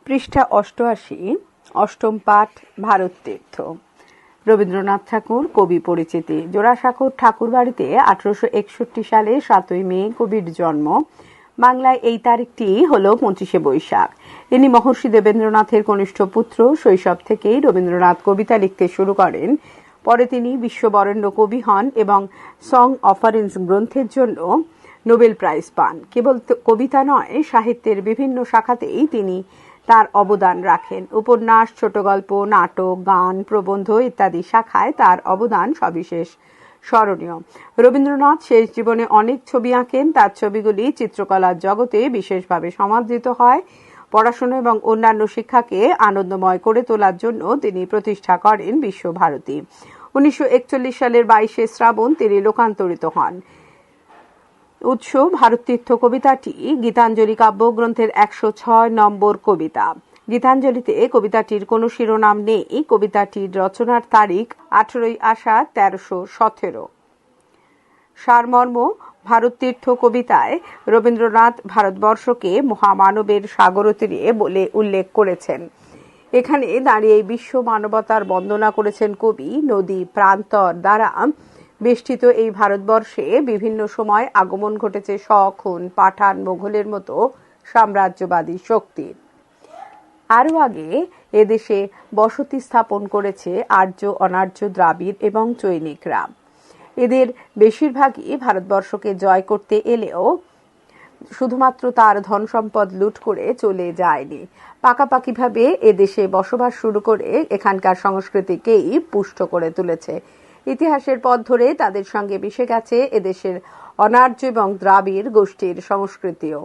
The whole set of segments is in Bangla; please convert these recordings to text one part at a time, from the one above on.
পৃষ্ঠা 88, অষ্টম পাঠ, ভারত তীর্থ। রবীন্দ্রনাথ ঠাকুর কবি পরিচিতি। জোড়াসাঁকোর ঠাকুরবাড়িতে 1861 সালে 7ই মে কবির জন্ম। বাংলায় এই তারিখটি হল 25শে বৈশাখ। ইনি মহর্ষি দেবেন্দ্রনাথের কনিষ্ঠ পুত্র। শৈশব থেকেই রবীন্দ্রনাথ কবিতা লিখতে শুরু করেন। পরে তিনি বিশ্ববরেণ্য কবি হন এবং সং অফারেন্স গ্রন্থের জন্য নোবেল প্রাইজ পান। কেবল কবিতা নয়, সাহিত্যের বিভিন্ন শাখাতেই তিনি তার অবদান রাখেন। উপন্যাস, ছোট গল্প, নাটক, গান, প্রবন্ধ ইত্যাদি শাখায় তার অবদান সবিশেষ স্মরণীয়। রবীন্দ্রনাথ শেষ জীবনে অনেক ছবি আঁকেন। তার ছবিগুলি চিত্রকলার জগতে বিশেষভাবে সমাদৃত হয়। পড়াশোনা এবং অন্যান্য শিক্ষাকে আনন্দময় করে তোলার জন্য তিনি প্রতিষ্ঠা করেন বিশ্বভারতী। 1941 সালের 22শে শ্রাবণ তিনি লোকান্তরিত হন। উৎস: ভারত তীর্থ কবিতাটি গীতাঞ্জলি কাব্যগ্রন্থের 106 নম্বর কবিতা। গীতাঞ্জলিতে কবিতাটির কোনো শিরোনাম নেই। কবিতাটির রচনার তারিখ 18ই আষাঢ় 1317। সারমর্ম: ভারত তীর্থ কবিতায় রবীন্দ্রনাথ ভারতবর্ষকে মহামানবের সাগরতীরে বলে উল্লেখ করেছেন। এখানে দাঁড়িয়ে বিশ্ব মানবতার বন্দনা করেছেন কবি। নদী প্রান্তর দ্বারা বেষ্টিত এই ভারতবর্ষে বিভিন্ন সময় আগমন ঘটেছে শক, হুন, পাঠান, মোঘলের মতো সাম্রাজ্যবাদী শক্তির। আরও আগে এদেশে বসতি স্থাপন করেছে আর্য, অনার্য, দ্রাবিড় এবং চৈনিকরা। এদের বেশিরভাগই ভারতবর্ষকে জয় করতে এলেও শুধুমাত্র তার ধন সম্পদ লুট করে চলে যায়নি। পাকাপাকিভাবে এদেশে বসবাস শুরু করে এখানকার সংস্কৃতিকেই পুষ্ট করে তুলেছে। ইতিহাসের পথ ধরে তাদের সঙ্গে মিশে গেছে এদেশের অনার্য এবং দ্রাবিড় গোষ্ঠীর সংস্কৃতিও।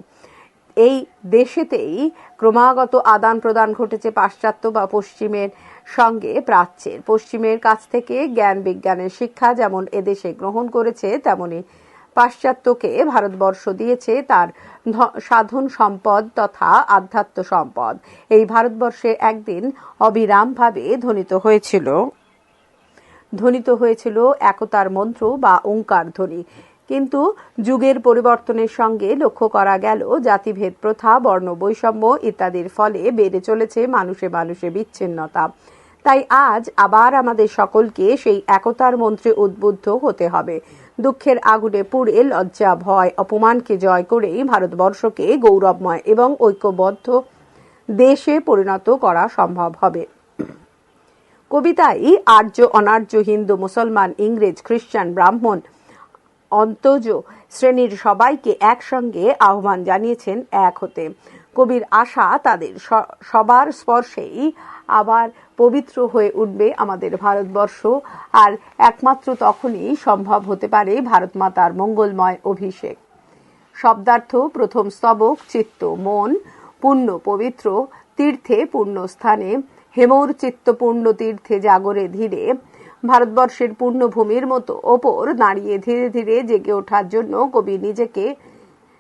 এই দেশেতেই ক্রমাগত আদান প্রদান ঘটেছে পাশ্চাত্য বা পশ্চিমের সঙ্গে প্রাচ্যের। পশ্চিমের কাছ থেকে জ্ঞান বিজ্ঞানের শিক্ষা যেমন এদেশে গ্রহণ করেছে, তেমনি পাশ্চাত্যকে ভারতবর্ষ দিয়েছে তার সাধন সম্পদ তথা আধ্যাত্ম সম্পদ। এই ভারতবর্ষে একদিন অবিরামভাবে ধ্বনিত হয়েছিল একতার মন্ত্র বা ওঙ্কার ধ্বনি। কিন্তু যুগের পরিবর্তনের সঙ্গে লক্ষ্য করা গেল জাতিভেদ প্রথা, বর্ণ বৈষম্য ইত্যাদির ফলে বেড়ে চলেছে মানুষে মানুষে বিচ্ছিন্নতা। তাই আজ আবার আমাদের সকলকে সেই একতার মন্ত্রে উদ্বুদ্ধ হতে হবে। দুঃখের আগুনে পুড়ে লজ্জা, ভয়, অপমানকে জয় করেই ভারতবর্ষকে গৌরবময় এবং ঐক্যবদ্ধ দেশে পরিণত করা সম্ভব হবে। কবিতায় আর্য, অনার্য, হিন্দু, মুসলমান, ইংরেজ, খ্রিস্টান, ব্রাহ্মণ, অন্তজ শ্রেণীর সবাইকে একসঙ্গে আহ্বান জানিয়েছেন এক হতে। কবির আশা তাদের সবার স্পর্শেই আবার পবিত্র হয়ে উঠবে আমাদের ভারতবর্ষ, আর একমাত্র তখনই সম্ভব হতে পারে ভারত মাতার মঙ্গলময় অভিষেক। শব্দার্থ: প্রথম স্তবক, চিত্ত, মন পূর্ণ পবিত্র তীর্থে পূর্ণ স্থানে, হেমর চিত্ত পূর্ণ তীর্থে জাগরে ধীরে। ভারতবর্ষের পূর্ণভূমির মতো ওপর দাঁড়িয়ে ধীরে ধীরে জেগে ওঠার জন্য কবি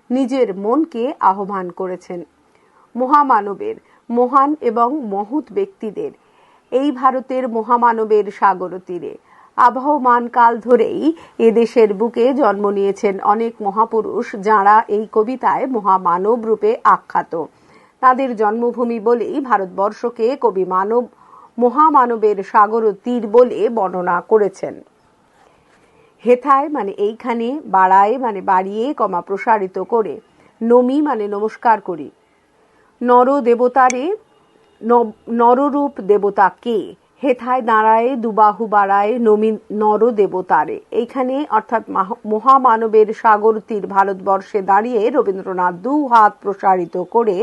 নিজের মনকে আহ্বান করেছেন। মহামানবের, মহান এবং মহৎ ব্যক্তিদের এই ভারতের মহামানবের সাগর তীরে আবহমান কাল ধরেই এদেশের বুকে জন্ম নিয়েছেন অনেক মহাপুরুষ, যাঁরা এই কবিতায় মহামানব রূপে আখ্যাত। তাদের জন্মভূমি বলেই ভারতবর্ষকে কবি মহামানবের সাগর তীর বলে বর্ণনা করেছেন। হেথায় মানে এইখানে, বাড়ায় মানে বাড়িয়ে, প্রসারিত করে, নমি মানে নমস্কার করি, নর দেবতারে, নররূপ দেবতা কে, হেথায় দাঁড়ায়, দুবাহু বাড়ায়, নমি নর দেবতারে। এইখানে অর্থাৎ মহামানবের সাগর তীর ভারতবর্ষে দাঁড়িয়ে রবীন্দ্রনাথ দু হাত প্রসারিত করে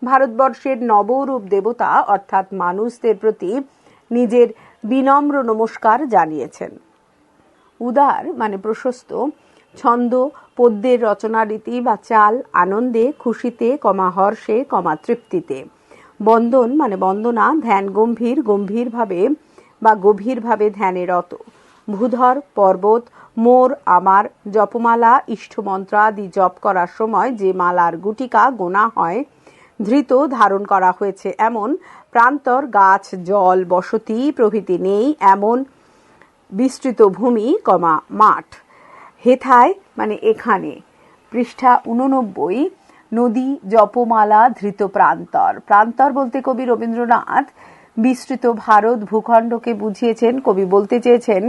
ভারতবর্ষের নবরূপ দেবতা অর্থাৎ মানুষদের প্রতি নিজের বিনম্র নমস্কার জানিয়েছেন। উদার মানে প্রশস্ত, ছন্দ, পদ্যের রচনারীতি বা চাল, আনন্দে, খুশিতে, হর্ষে, তৃপ্তিতে। বন্দন মানে বন্দনা, ধ্যান, গম্ভীরভাবে বা গভীরভাবে ধ্যানে রত। ভূধর, পর্বত, মোর, আমার, জপমালা, ইষ্টমন্ত্রাদি জপ করার সময় যে মালার গুটিকা গোনা হয়, ধৃত ধারণ করা হয়েছে এমন প্রান্তর, গাছ, জল, বসতি প্রভৃতি নেই এমন বিস্তৃত ভূমি, মাঠ। হেথায় মানে এখানে। পৃষ্ঠা 89, নদী জপমালা ধৃত প্রান্তর। প্রান্তর বলতে কবি রবীন্দ্রনাথ বিস্তৃত ভারত ভূখণ্ডকে বুঝিয়েছেন। কবি বলতে চেয়েছেন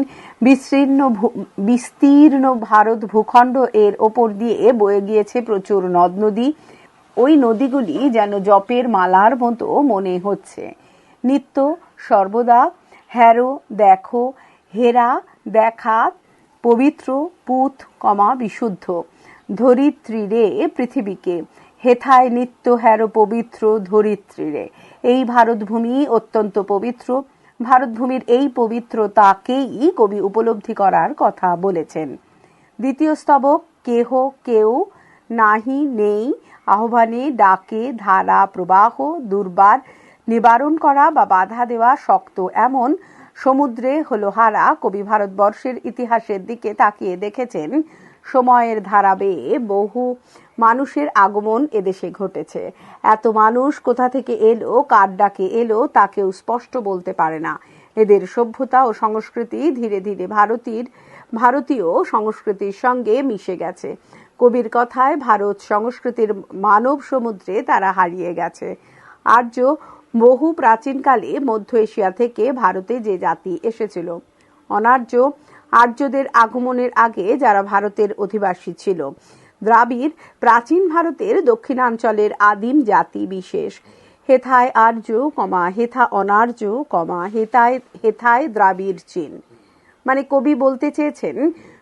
বিস্তীর্ণ ভারত ভূখণ্ড, এর ওপর দিয়ে বয়ে গিয়েছে প্রচুর নদ নদী। ওই নদীগুলি যেন জপের মালার মতো মনে হচ্ছে। নিত্য সর্বদা হেরো দেখো, হেরা দেখা, পবিত্র পুত বিশুদ্ধ, ধরিত্রীরে পৃথিবীকে, হেথায় নিত্য হেরো পবিত্র ধরিত্রীরে। এই ভারতভূমি অত্যন্ত পবিত্র। ভারতভূমির এই পবিত্রতাকেই কবি উপলব্ধি করার কথা বলেছেন। দ্বিতীয় স্তবক, কেহ কেউ নাহি নেই, আহ্বানে ডাকে ধারা প্রবাহ, দুর্বার নিবারণ করা বা বাধা দেওয়া শক্ত এমন সমুদ্রে হলো হারা। কবি ভারতবর্ষের ইতিহাসের দিকে তাকিয়ে দেখেছেন সময়ের ধারা বেয়ে বহু মানুষের আগমন এদেশে ঘটেছে। এত মানুষ কোথা থেকে এলো, কার ডাকে এলো, তা কেউ স্পষ্ট বলতে পারে না। এদের সভ্যতা ও সংস্কৃতি ধীরে ধীরে ভারতীয় সংস্কৃতির সঙ্গে মিশে গেছে। কবির কথায় ভারত সংস্কৃতির মানব সমুদ্রে তারা হারিয়ে গেছে। আর্য বহু প্রাচীনকালে মধ্য এশিয়া থেকে ভারতে যে জাতি এসেছিল, অনার্য আর্যদের আগমনের আগে যারা ভারতের অধিবাসী ছিল। দ্রাবিড় প্রাচীন ভারতের দক্ষিণাঞ্চলের আদিম জাতি বিশেষ। হেথায় আর্য, হেথা অনার্য, হেথায় দ্রাবিড় চীন। মানে কবি বলতে চেয়েছেন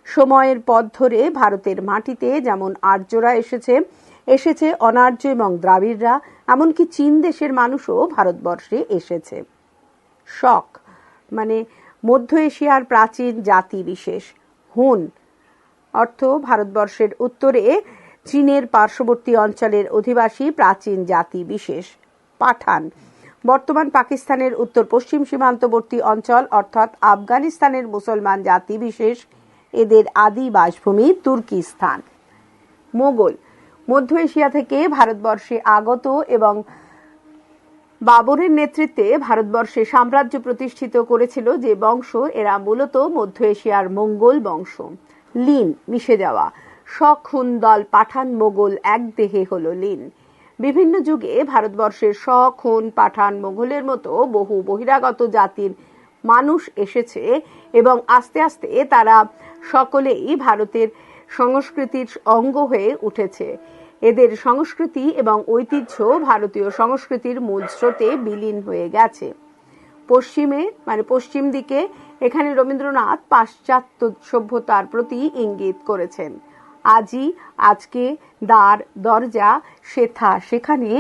সময়ের পথ ধরে ভারতের মাটিতে যেমন আর্যরা এসেছে অনার্য এবং দ্রাবিড়রা, এমনকি চীন দেশের মানুষও ভারতবর্ষে এসেছে। শক মানে মধ্য এশিয়ার প্রাচীন জাতি বিশেষ। হুন অর্থ ভারতবর্ষের উত্তরে চীনের পার্শ্ববর্তী অঞ্চলের অধিবাসী প্রাচীন জাতি বিশেষ। পাঠান বর্তমান পাকিস্তানের উত্তর পশ্চিম সীমান্তবর্তী অঞ্চল অর্থাৎ আফগানিস্তানের মুসলমান জাতি বিশেষ। এদের আদি বাসভূমি তুর্কিস্তান। মোগল মধ্য এশিয়া থেকে ভারতবর্ষে আগত এবং বাবরের নেতৃত্বে ভারতবর্ষে সাম্রাজ্য প্রতিষ্ঠিত করেছিল যে বংশ, এরা মূলত মধ্য এশিয়ার মঙ্গল বংশ। লীন মিশে যাওয়া। শক হুন দল পাঠান মোগল এক দেহে হলো লীন। বিভিন্ন যুগে ভারতবর্ষের শক হুন পাঠান মোগলের মতো বহু বহিরাগত জাতির মানুষ এসেছে এবং আস্তে আস্তে তারা সকলেই ভারতের সংস্কৃতির অঙ্গ হয়ে উঠেছে। এদের সংস্কৃতি এবং ঐতিহ্য ভারতীয় সংস্কৃতির মূল স্রোতে বিলীন হয়ে গেছে। পশ্চিমে পশ্চিম দিকে এখানে রবীন্দ্রনাথ পাশ্চাত্য সভ্যতার প্রতি ইঙ্গিত করেছেন। আজকে দ্বার দরজা সেথা, সেখানে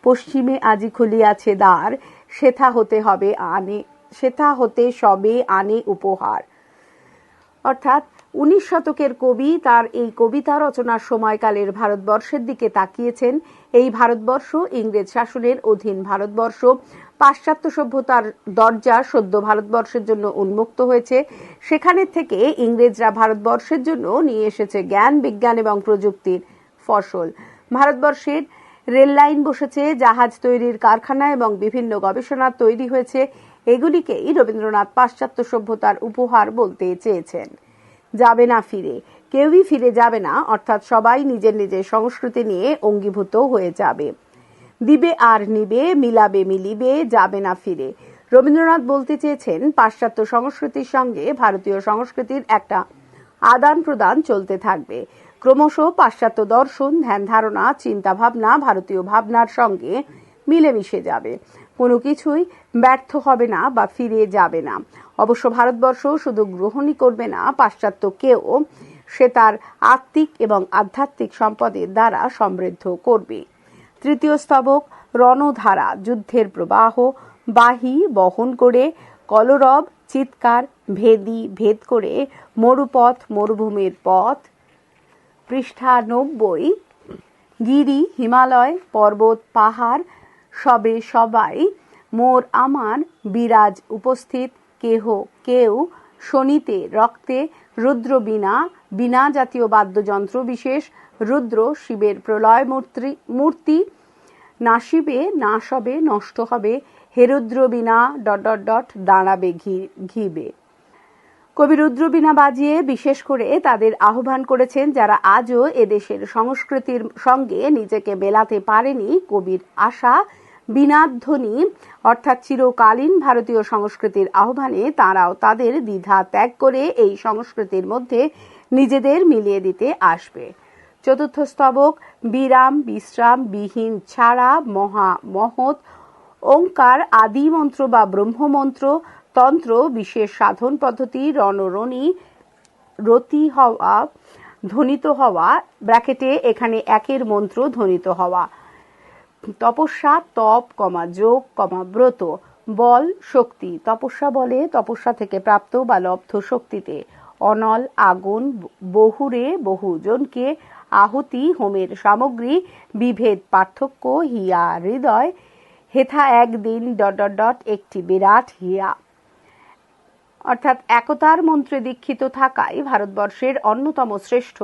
পশ্চিমে আজি খুলিয়াছে দ্বার, সেথা হতে সবে আনে উপহার। অর্থাৎ 19 শতকের কবি তার এই কবিতা রচনার সময়কালের ভারতবর্ষের দিকে তাকিয়েছেন। এই ভারতবর্ষ ইংরেজ শাসনের অধীন ভারতবর্ষ। পাশ্চাত্য সভ্যতার দরজা সদ্য ভারতবর্ষের জন্য উন্মুক্ত হয়েছে। সেখানে থেকে ইংরেজরা ভারতবর্ষের জন্য নিয়ে এসেছে জ্ঞান, বিজ্ঞান এবং প্রযুক্তির ফসল। ভারতবর্ষের রেল লাইন বসেছে, জাহাজ তৈরির কারখানা এবং বিভিন্ন গবেষণা তৈরি হয়েছে। এগুলিকেই রবীন্দ্রনাথ পাশ্চাত্য সভ্যতার উপহার বলতে চেয়েছেন। যাবে না ফিরে, কেউই ফিরে যাবে না, অর্থাৎ সবাই নিজের নিজের সংস্কৃতি নিয়ে অঙ্গীভূত হয়ে যাবে। দিবে আর নিবে, মিলাবে মিলিবে, যাবে না ফিরে। রবীন্দ্রনাথ বলতে চেয়েছেন পাশ্চাত্য সংস্কৃতির সঙ্গে ভারতীয় সংস্কৃতির একটা আদান প্রদান চলতে থাকবে। ক্রমশ পাশ্চাত্য দর্শন, ধ্যান ধারণা, চিন্তা ভাবনা ভারতীয় ভাবনার সঙ্গে মিলেমিশে যাবে। কোনো কিছুই ব্যর্থ হবে না বা ফিরে যাবে না। অবশ্য ভারতবর্ষ শুধু গ্রহণই করবে না পাশ্চাত্যকেও, সে তার আত্মিক এবং আধ্যাত্মিক সম্পদের দ্বারা সমৃদ্ধ করবে। তৃতীয় স্তবক, রণধারা যুদ্ধের প্রবাহ, বাহি বহন করে, কলরব চিৎকার ভেদ করে, মরুপথ মরুভূমির পথ। পৃষ্ঠা 90। গিরি হিমালয় পর্বত পাহাড় সবে সবাই, মোর আমার বিরাজ উপস্থিত, কেউ শনিতে রক্তে, রুদ্র বীণা জাতীয় বাদ্যযন্ত্র বিশেষ। রুদ্র শিবের প্রলয় মূর্তি, নাশিবে না সবে নষ্ট হবে, হে রুদ্র বীণা ... দাঁড়াবে ঘিবে। কবি রুদ্রবীণা বাজিয়ে বিশেষ করে তাদের আহ্বান করেছেন যারা আজও এদেশের সংস্কৃতির সঙ্গে নিজেকে মেলাতে পারেনি। কবির আশা বীণাধ্বনি অর্থাৎ চিরকালীন ভারতীয় সংস্কৃতির আহ্বানে তাঁরাও তাদের দ্বিধা ত্যাগ করে এই সংস্কৃতির মধ্যে নিজেদের মিলিয়ে দিতে আসবে। চতুর্থ স্তবক বিরাম বিশ্রাম বিহীন ছাড়া মহা মহৎ ওঙ্কার আদি মন্ত্র বা ব্রহ্মমন্ত্র তন্ত্র বিশেষ সাধন পদ্ধতি রণরণী রতি হওয়া ধ্বনিত হওয়া ব্র্যাকেটে এখানে একের মন্ত্র ধ্বনিত হওয়া তপস্যা তপ যোগ ব্রত বল শক্তি তপস্যা বলে তপস্যা থেকে প্রাপ্ত বা লব্ধ শক্তিতে অনল আগুন বহুরে বহুজনকে আহুতি হোমের সামগ্রী বিভেদ পার্থক্য হিয়া হৃদয় হেথা একদিন ... একটি বিরাট হিয়া অর্থাৎ একতার মন্ত্রে দীক্ষিত থাকাই ভারতবর্ষের অন্যতম শ্রেষ্ঠ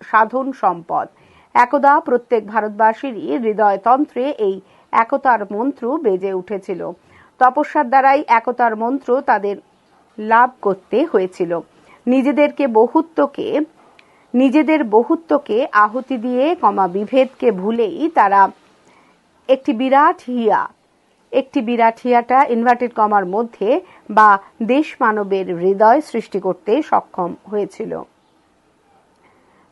সাধন সম্পদ। একদা প্রত্যেক ভারতবাসীরই হৃদয়তন্ত্রে এই একতার মন্ত্র বেজে উঠেছিল। তপস্যার দ্বারাই একতার মন্ত্র তাদের লাভ করতে হয়েছিল। নিজেদের বহুত্বকে আহুতি দিয়ে বিভেদকে ভুলেই তারা একটি বিরাট হিয়াটা ইনভার্টেড কমার মধ্যে বা দেশ মানবের হৃদয় সৃষ্টি করতে সক্ষম হয়েছিল।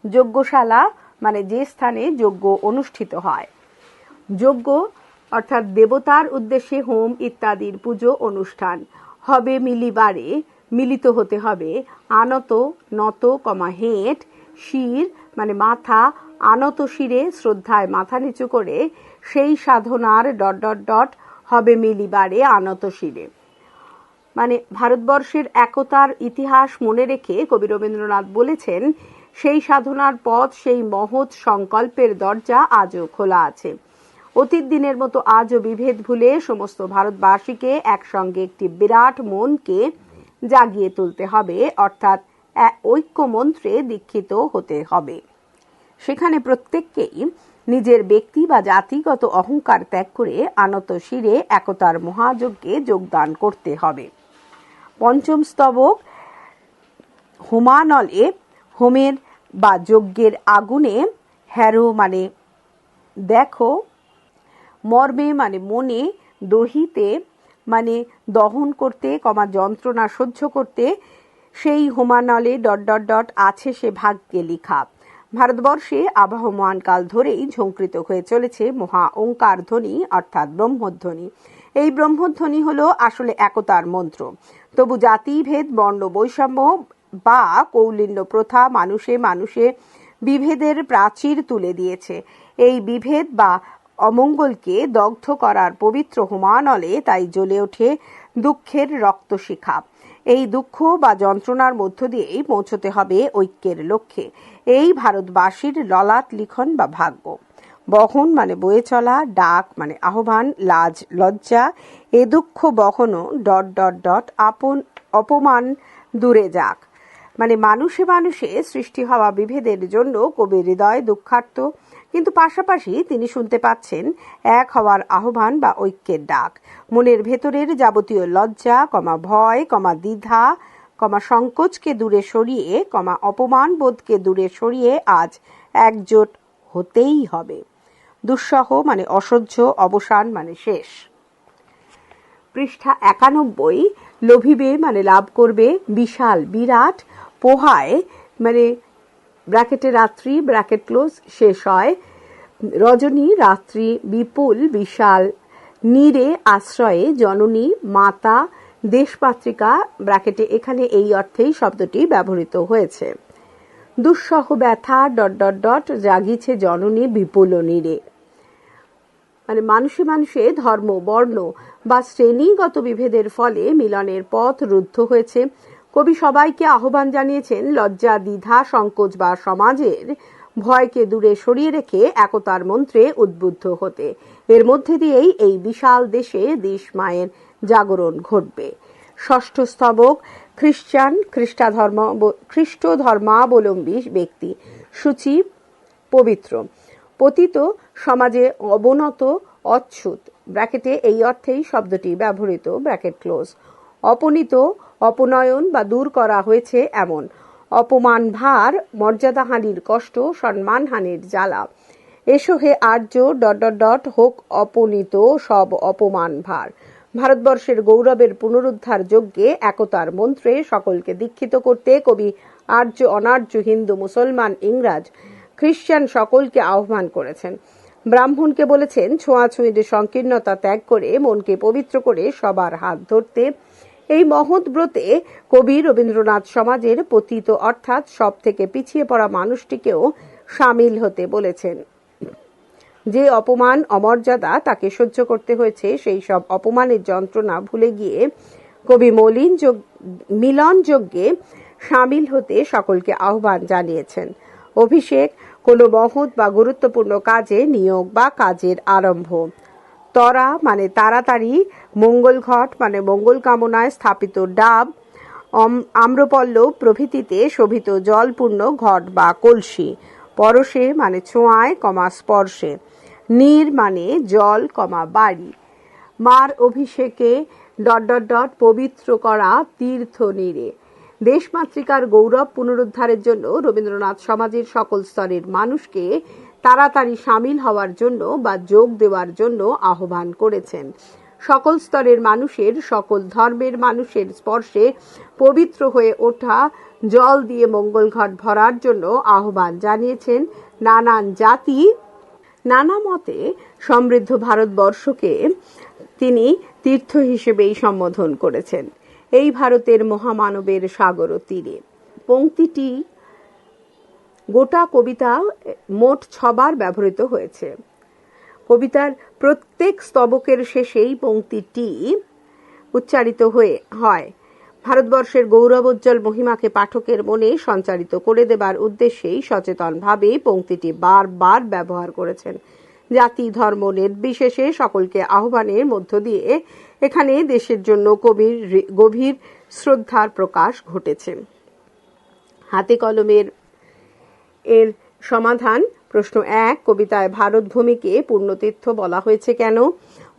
যজ্ঞশালা মানে যে স্থানে যজ্ঞ অনুষ্ঠিত হয়। যজ্ঞ অর্থাৎ দেবতার উদ্দেশ্যে হোম ইত্যাদির পুজো অনুষ্ঠান হবে মিলিবারে মিলিত হতে হবে আনত নত হেঁট শির মানে মাথা আনত শিরে শ্রদ্ধায় মাথা নিচু করে সেই সাধনার ... হবে মিলিবারে আনত শিরে মানে ভারতবর্ষের একতার ইতিহাস মনে রেখে কবি রবীন্দ্রনাথ বলেছেন সেই সাধনার পথ সেই মহৎ সংকল্পের দরজা আজও খোলা আছে। অতীত দিনের মতো আজও বিভেদ ভুলে সমস্ত ভারতবাসীকে একসঙ্গে একটি বিরাট মনকে জাগিয়ে তুলতে হবে অর্থাৎ ঐক্য মন্ত্রে দীক্ষিত হতে হবে। সেখানে প্রত্যেককেই নিজের ব্যক্তি বা জাতিগত অহংকার ত্যাগ করে আনত শিরে একতার মহাযজ্ঞে যোগদান করতে হবে। পঞ্চম স্তবক হোমানলে হোমের বা যজ্ঞের আগুনে হ্যারো মানে দেখো মর্মে মানে মনে দহিতে মানে দহন করতে যন্ত্রণা সহ্য করতে সেই হোমানলে ... আছে সে ভাগ্যে লিখা। ভারতবর্ষে আবহমান কাল ধরেই ঝঙ্কৃত হয়ে চলেছে মহা ওঙ্কার ধ্বনি অর্থাৎ ব্রহ্মধ্বনি। এই ব্রহ্মধ্বনি হলো আসলে একতার মন্ত্র। তবু জাতিভেদ বর্ণ বৈষম্য বা কৌলিন্য প্রথা মানুষে বিভেদের প্রাচীর তুলে দিয়েছে। এই বিভেদ বা অমঙ্গলকে দগ্ধ করার পবিত্র হোমানলে তাই জ্বলে ওঠে দুঃখের রক্তশিখা। এই দুঃখ বা যন্ত্রণার মধ্য দিয়েই পৌঁছতে হবে ঐক্যের লক্ষ্যে। এই ভারতবাসীর ললাট লিখন বা ভাগ্য। বহন মানে বয়ে চলা, ডাক মানে আহ্বান, লাজ লজ্জা এ দুঃখ বহনও ... অপমান দূরে যাক মানে মানুষে সৃষ্টি হওয়া বিভেদের জন্য কবি হৃদয় দুঃখার্ত, কিন্তু পাশাপাশি তিনি শুনতে পাচ্ছেন এক হওয়ার আহ্বান বা ঐক্যের ডাক। মনের ভেতরের যাবতীয় লজ্জা ভয় দ্বিধা সংকোচকে দূরে সরিয়ে অপমান বোধকে দূরে সরিয়ে আজ একজোট হতেই হবে। দুঃসহ মানে অসহ্য, অবসান মানে শেষ। পৃষ্ঠা 91 লোভিবে মানে লাভ করবে, বিশাল বিরাট, পোহায় মানে ব্র্যাকেটে রাত্রি ব্র্যাকেট ক্লোজ শেষ হয়, রজনী রাত্রি, বিপুল বিশাল, নীরে আশ্রয়ে জননী মাতা, দেশপাত্রিকা ব্র্যাকেটে এখানে এই অর্থেই শব্দটি ব্যবহৃত হয়েছে। দুঃসহ ব্যথা ... জাগিছে জননী বিপুল নীরে মানে মানুষে ধর্ম বর্ণ বা শ্রেণীগত বিভেদের ফলে মিলনের পথ রুদ্ধ হয়েছে। কবি সবাইকে আহ্বান জানিয়েছেন লজ্জা দ্বিধা সংকোচ বা সমাজের ভয়কে দূরে সরিয়ে রেখে একতার মন্ত্রে উদ্বুদ্ধ হতে। এর মধ্যে দিয়েই এই বিশাল দেশে দেশ মায়ের জাগরণ ঘটবে। ষষ্ঠ স্তবক খ্রিস্ট ধর্মাবলম্বী ব্যক্তি শুচি পবিত্র, পতিত সমাজে অবনত অচ্যুত ব্র্যাকেটে এই অর্থেই শব্দটি ব্যবহৃত ব্র্যাকেট ক্লোজ। অপনীত, অপনয়ন বা দূর করা হয়েছে এমন। অপমান ভার, মর্যাদাহানির কষ্ট, সম্মানহানির জ্বালা। এসো হে আর্য ... হোক অপনীত সব অপমান ভার। ভারতবর্ষের গৌরবের পুনরুদ্ধার যজ্ঞে একতার মন্ত্রে সকলকে দীক্ষিত করতে কবি আর্য অনার্য, হিন্দু, মুসলমান, ইংরাজ, খ্রিস্টান সকলকে আহ্বান করেছেন। ব্রাহ্মণকে বলেছেন ছোঁয়াছুঁয়ির সংকীর্ণতা ত্যাগ করে মনকে পবিত্র করে সবার হাত ধরতে। এই মহৎ ব্রতে কবি রবীন্দ্রনাথ সমাজের পতিত অর্থাৎ সব থেকে পিছিয়ে পড়া মানুষটিকেও সামিল হতে বলেছেন। যে অপমান, অমর্যাদা তাকে সহ্য করতে হয়েছে, সেই সব অপমানের যন্ত্রণা ভুলে গিয়ে কবি মিলন যজ্ঞে সামিল হতে সকলকে আহ্বান জানিয়েছেন। অভিষেক কোনো মহৎ বা গুরুত্বপূর্ণ কাজে নিয়োগ বা কাজের আরম্ভ। তরা মানে তাড়াতাড়ি, মঙ্গল ঘট মানে মঙ্গল কামনায় স্থাপিত ডাব, আম্রপল্লব প্রভৃতিতে শোভিত জলপূর্ণ ঘট বা কলসি। পরশে মানে ছোঁয়ায়, স্পর্শে। নীর মানে জল, বাড়ি। মার অভিষেকে ... পবিত্র করা তীর্থ নীরে। দেশমাতৃকার গৌরব পুনরুদ্ধারের জন্য রবীন্দ্রনাথ সমাজের সকল স্তরের মানুষকে তাড়াতাড়ি সামিল হওয়ার জন্য বা যোগ দেওয়ার জন্য আহ্বান করেছেন। সকল স্তরের মানুষের, সকল ধর্মের মানুষের স্পর্শে পবিত্র হয়ে ওঠা জল দিয়ে মঙ্গল ঘট ভরার জন্য আহ্বান জানিয়েছেন। নানান জাতি, নানা মতে সমৃদ্ধ ভারতবর্ষকে তিনি তীর্থ হিসেবেই সম্বোধন করেছেন। এই ভারতের মহামানবের সাগর তীরে। পংক্তিটি গোটা কবিতা মোট 6 বার ব্যবহৃত হয়েছে। কবিতার প্রত্যেক স্তবকের শেষেই পংক্তিটি উচ্চারিত হয়। ভারতবর্ষের গৌরবোজ্জ্বল মহিমাকে পাঠকের মনে সঞ্চারিত করে দেবার উদ্দেশ্যেই সচেতনভাবে পংক্তিটি বারবার ব্যবহার করেছেন। জাতি, ধর্ম নির্বিশেষে সকলকে আহ্বানের মধ্য দিয়ে এখানে দেশের জন্য কবির গভীর শ্রদ্ধার প্রকাশ ঘটেছে। হাতে কলমের এর সমাধান। প্রশ্ন 1, কবিতায় ভারতভূমিকে পূর্ণতীর্থ বলা হয়েছে কেন?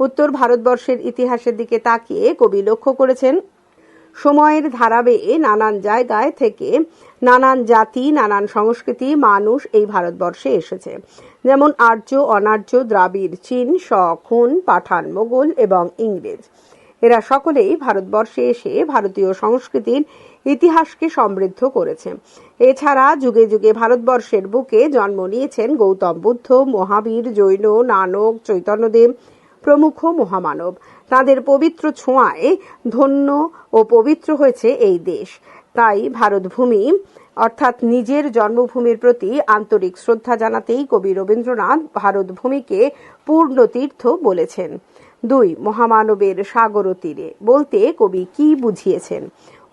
উত্তর, ভারতবর্ষের ইতিহাসের দিকে তাকিয়ে কবি লক্ষ্য করেছেন সময়ের ধারাবেগে নানান জায়গায় থেকে নানান জাতি, নানান সংস্কৃতি, মানুষ এই ভারতবর্ষে এসেছে। যেমন আর্য, অনার্য, দ্রাবিড়, চীন, শক, হুন, পাঠান, মোগল এবং ইংরেজ। এরা সকলেই ভারতবর্ষে এসে ভারতীয় সংস্কৃতির ইতিহাসকে সমৃদ্ধ করেছে। এছাড়া যুগে যুগে ভারতবর্ষের বুকে জন্ম নিয়েছেন গৌতম বুদ্ধ, মহাবীর, জৈন, নানক, চৈতন্যদেব প্রমুখ মহামানব। তাদের পবিত্র ছোঁয়ায় ধন্য ও পবিত্র হয়েছে এই দেশ। তাই ভারতভূমি অর্থাৎ নিজের জন্মভূমির প্রতি আন্তরিক শ্রদ্ধা জানাতেই কবি রবীন্দ্রনাথ ভারতভূমিকে পূর্ণ তীর্থ বলেছেন। 2, মহামানবের সাগর তীরে বলতে কবি কি বুঝিয়েছেন?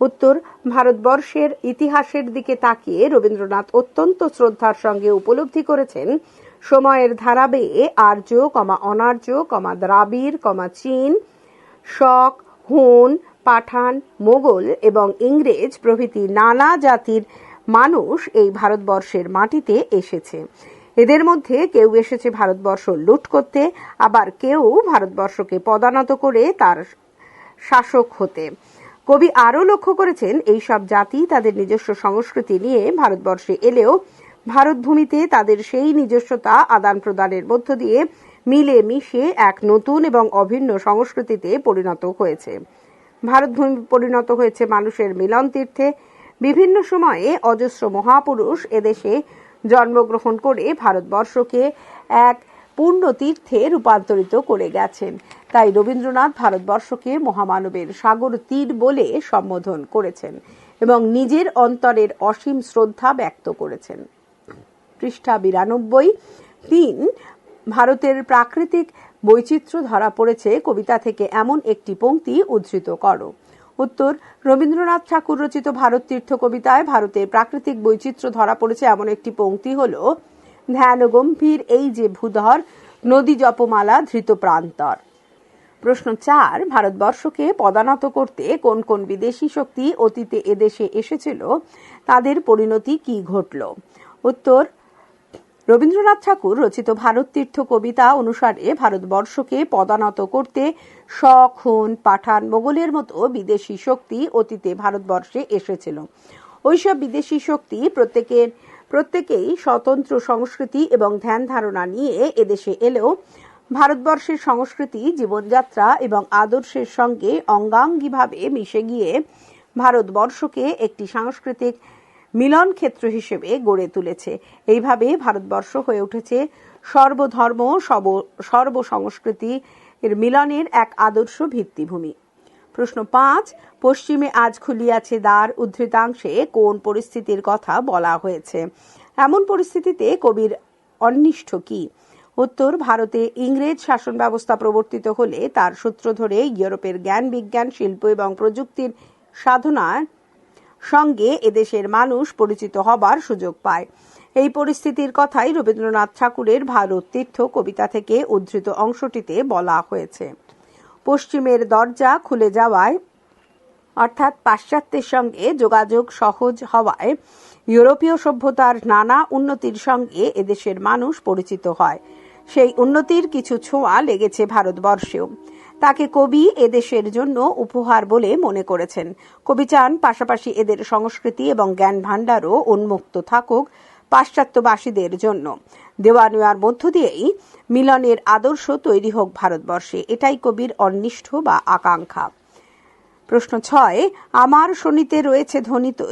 উত্তর, ভারতবর্ষের ইতিহাসের দিকে তাকিয়ে রবীন্দ্রনাথ অত্যন্ত শ্রদ্ধার সঙ্গে উপলব্ধি করেছেন সময়ের ধারাবেগে আর্য, অনার্য, দ্রাবিড়, চীন, শক, হুন, পাঠান, মোগল এবং ইংরেজ প্রভৃতি নানা জাতির মানুষ এই ভারতবর্ষের মাটিতে এসেছে। এদের মধ্যে কেউ এসেছে ভারতবর্ষ লুট করতে, আবার কেউ ভারতবর্ষকে পদানত করে তার শাসক হতে। কবি আরও লক্ষ্য করেছেন এই সব জাতি তাদের নিজস্ব সংস্কৃতি নিয়ে ভারতবর্ষে এলেও ভারতভূমিতে তাদের সেই নিজস্বতা আদান প্রদানের মধ্য দিয়ে মিলে মিশে এক নতুন এবং অভিন্ন সংস্কৃতিতে পরিণত হয়েছে। ভারতভূমি পরিণত হয়েছে মানুষের মিলন তীর্থে। বিভিন্ন সময়ে অজস্র মহাপুরুষ এদেশে জন্মগ্রহণ করে ভারতবর্ষকে এক পূর্ণ তীর্থে রূপান্তরিত করে গেছেন। তাই রবীন্দ্রনাথ ভারতবর্ষকে মহামানবের সাগর তীর বলে সম্বোধন করেছেন এবং নিজের অন্তরের অসীম শ্রদ্ধা ব্যক্ত করেছেন। পৃষ্ঠা 92। 3, ভারতের প্রাকৃতিক বৈচিত্র্য ধরা পড়েছে কবিতা থেকে এমন একটি পংক্তি উদ্ধৃত করো। উত্তর, রবীন্দ্রনাথ ঠাকুর রচিত ভারত তীর্থ কবিতায় ভারতের প্রাকৃতিক বৈচিত্র্য ধরা পড়েছে এমন একটি পংক্তি হল ধ্যান গম্ভীর এই যে ভূধর, নদী জপমালা ধৃত প্রান্তর। প্রশ্ন 4, ভারতবর্ষকে পদানত করতে কোন কোন বিদেশি শক্তি অতীতে এদেশে এসেছিল, তাদের পরিণতি কি ঘটল? উত্তর, রবীন্দ্রনাথ ঠাকুর রচিত ভারত তীর্থ কবিতা অনুসারে ভারতবর্ষকে পদানত করতে শক, হুন, পাঠান, মোগলের মতো বিদেশি শক্তি অতীতে ভারতবর্ষে এসেছিল। ওইসব বিদেশি শক্তি প্রত্যেকেই স্বতন্ত্র সংস্কৃতি এবং ধ্যান ধারণা নিয়ে এদেশে এলেও ভারতবর্ষের সংস্কৃতি, জীবনযাত্রা এবং আদর্শের সঙ্গে অঙ্গাঙ্গিভাবে মিশে গিয়ে ভারতবর্ষকে একটি সাংস্কৃতিক মিলন ক্ষেত্র হিসেবে গড়ে তুলেছে। এইভাবে ভারতবর্ষ হয়ে উঠেছে সর্বধর্ম সর্বসংস্কৃতি এর মিলনের এক আদর্শ ভিত্তিভূমি। প্রশ্ন 5, পশ্চিমে আজ খুলিয়াছে দ্বার উদ্ধৃতাংশে কোন পরিস্থিতির কথা বলা হয়েছে? এমন পরিস্থিতিতে কবির অন্বিষ্ট কি? উত্তর, ভারতে ইংরেজ শাসন ব্যবস্থা প্রবর্তিত হলে তার সূত্র ধরে ইউরোপের জ্ঞান, বিজ্ঞান, শিল্প এবং প্রযুক্তির সাধনার সঙ্গে এদেশের মানুষ পরিচিত হবার সুযোগ পায়। এই পরিস্থিতির কথাই রবীন্দ্রনাথ ঠাকুরের ভারত তীর্থ কবিতা থেকে উদ্ধৃত অংশটিতে বলা হয়েছে। পশ্চিমের দরজা খুলে যাওয়ায়, অর্থাৎ পাশ্চাত্যের সঙ্গে যোগাযোগ সহজ হওয়ায় ইউরোপীয় সভ্যতার নানা উন্নতির সঙ্গে এদেশের মানুষ পরিচিত হয়। সেই উন্নতির কিছু ছোঁয়া লেগেছে ভারতবর্ষেও। তাকে কবি এদেশের জন্য উপহার বলে মনে করেছেন। কবি চান পাশাপাশি এদের সংস্কৃতি এবং জ্ঞান ভাণ্ডারও উন্মুক্ত থাকুক পাশ্চাত্যবাসীদের জন্য। দেওয়া নেওয়ার মধ্য দিয়েই মিলনের আদর্শ তৈরি হোক ভারতবর্ষে, এটাই কবির অন্বিষ্ট বা আকাঙ্ক্ষা। প্রশ্ন 6, আমার শোনিতে রয়েছে ধ্বনিতে